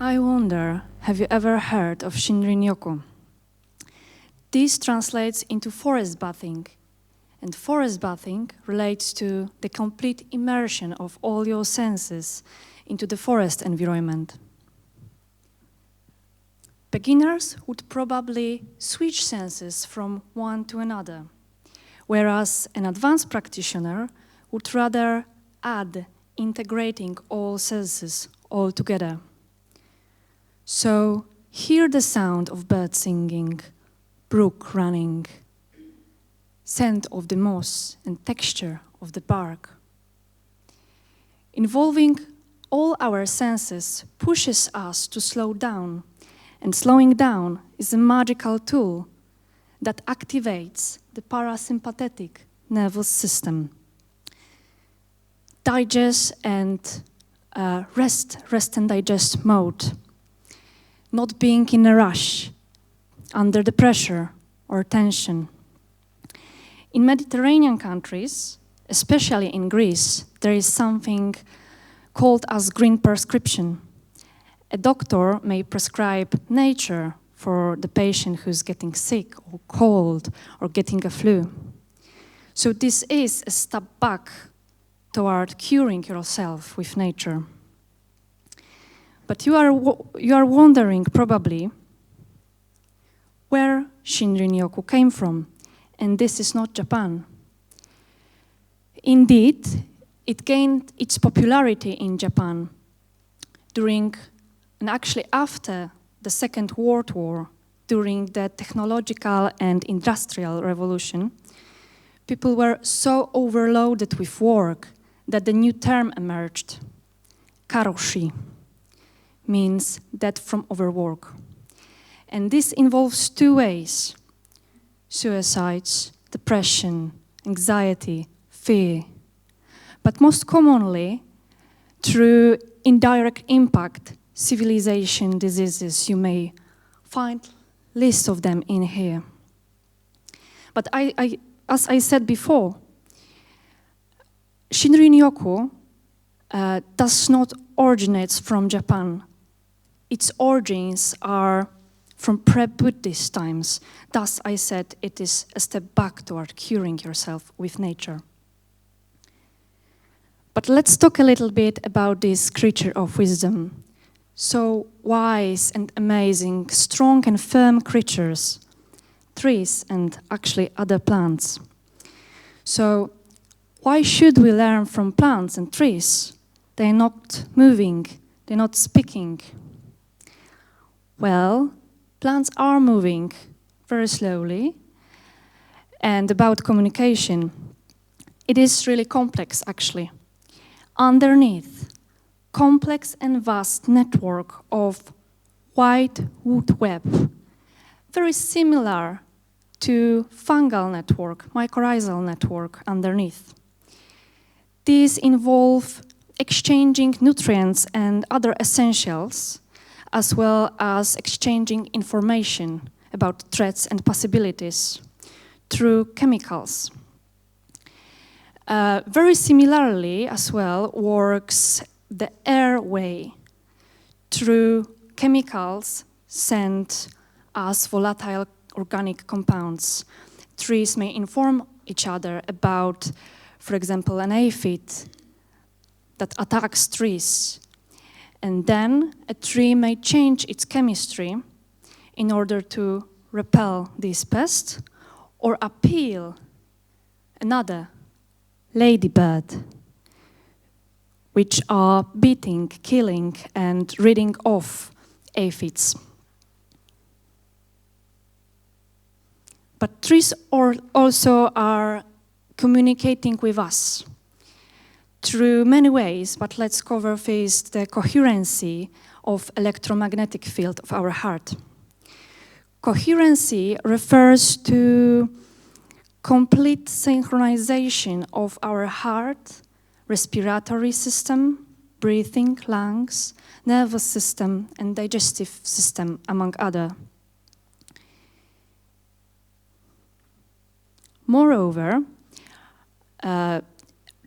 I wonder, have you ever heard of Shinrin Yoku? This translates into forest bathing, and forest bathing relates to the complete immersion of all your senses into the forest environment. Beginners would probably switch senses from one to another, whereas an advanced practitioner would rather add integrating all senses all together. So hear the sound of birds singing, brook running, scent of the moss and texture of the bark. Involving all our senses pushes us to slow down, and slowing down is a magical tool that activates the parasympathetic nervous system. Digest and rest and digest mode. Not being in a rush, under the pressure or tension. In Mediterranean countries, especially in Greece, there is something called as green prescription. A doctor may prescribe nature for the patient who's getting sick or cold or getting a flu. So this is a step back toward curing yourself with nature. But you are wondering probably where Shinrin Yoku came from, and this is not Japan. Indeed, it gained its popularity in Japan during, and actually after, the Second World War, during the technological and industrial revolution. People were so overloaded with work that the new term emerged. Karoshi means death from overwork. And this involves two ways: suicides, depression, anxiety, fear. But most commonly, through indirect impact, civilization diseases. You may find lists of them in here. But as I said before, Shinrin Yoku does not originate from Japan. Its origins are from pre-Buddhist times. Thus, I said it is a step back toward curing yourself with nature. But let's talk a little bit about this creature of wisdom. So wise and amazing, strong and firm creatures, trees and actually other plants. So why should we learn from plants and trees? They're not moving, they're not speaking. Well, plants are moving very slowly. And about communication, it is really complex actually. Underneath, complex and vast network of wide wood web, very similar to fungal network, mycorrhizal network underneath. These involve exchanging nutrients and other essentials, as well as exchanging information about threats and possibilities through chemicals. Very similarly as well works the airway through chemicals sent as volatile organic compounds. Trees may inform each other about, for example, an aphid that attacks trees. And then a tree may change its chemistry in order to repel this pest or appeal another ladybird, which are beating, killing, and ridding off aphids. But trees also are communicating with us through many ways, but let's cover first the coherency of electromagnetic field of our heart. Coherency refers to complete synchronization of our heart, respiratory system, breathing, lungs, nervous system, and digestive system, among other. Moreover,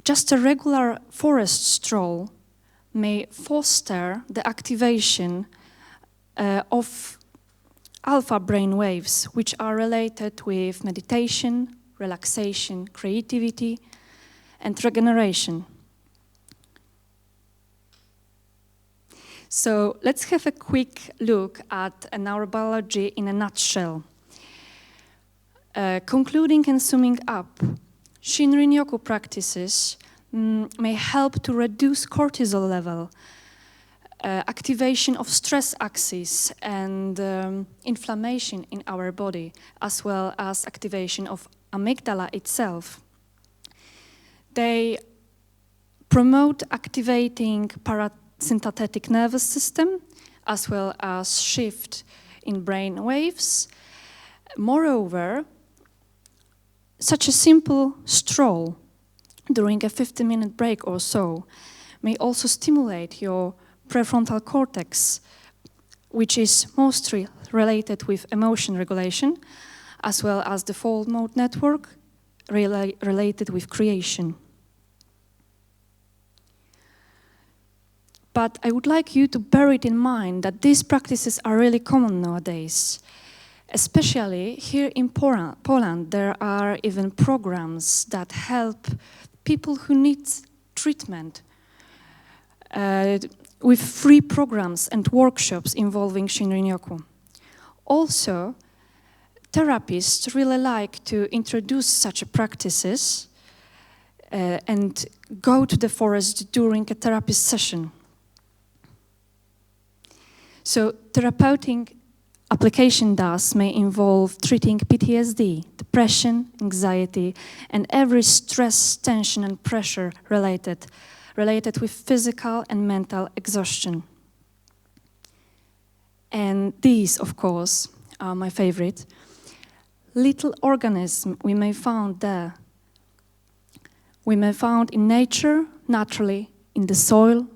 just a regular forest stroll may foster the activation of alpha brain waves, which are related with meditation, relaxation, creativity, and regeneration. So let's have a quick look at neurobiology in a nutshell. Concluding and summing up, Shinrin Yoku practices may help to reduce cortisol level, activation of stress axis and inflammation in our body, as well as activation of amygdala itself. They promote activating parasympathetic nervous system, as well as shift in brain waves. Moreover, such a simple stroll during a 50-minute break or so may also stimulate your prefrontal cortex, which is mostly related with emotion regulation, as well as the default mode network related with creation. But I would like you to bear it in mind that these practices are really common nowadays. Especially here in Poland, there are even programs that help people who need treatment with free programs and workshops involving Shinrin Yoku. Also, therapists really like to introduce such practices and go to the forest during a therapy session. So, therapeutic application thus may involve treating PTSD, depression, anxiety, and every stress, tension, and pressure related with physical and mental exhaustion. And these, of course, are my favorite. Little organisms we may find there. We may find in nature, naturally, in the soil,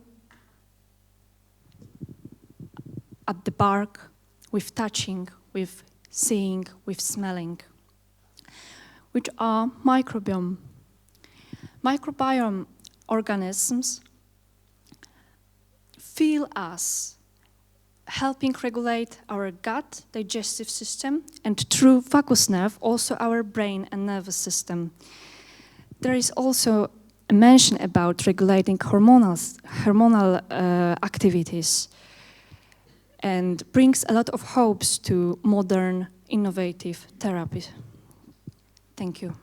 at the bark, with touching, with seeing, with smelling, which are microbiome. Microbiome organisms feel us, helping regulate our gut, digestive system, and through vagus nerve, also our brain and nervous system. There is also a mention about regulating hormonal activities, and brings a lot of hopes to modern, innovative therapy. Thank you.